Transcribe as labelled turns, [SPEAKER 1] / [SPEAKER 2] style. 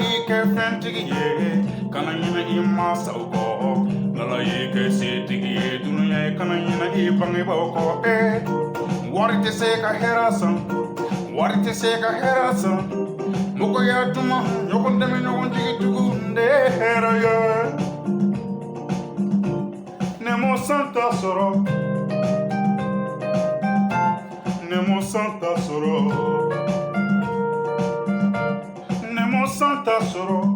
[SPEAKER 1] y'i kɛ fɛntigi ye kana ɲinɛ I mansaw kɔ n'Ala y'i kɛ setigi ye dunuya ye kana ɲinɛ I bangebaaw kɔ wari tɛ se ka hɛrɛ san wari tɛ se ka hɛrɛ san mɔgɔya duman ɲɔgɔn dɛmɛ ɲɔgɔn jigitugu de ye hɛrɛ ye ne m'o san ta sɔrɔ ne m'o san ta sɔrɔ ne m'o san ta sɔrɔ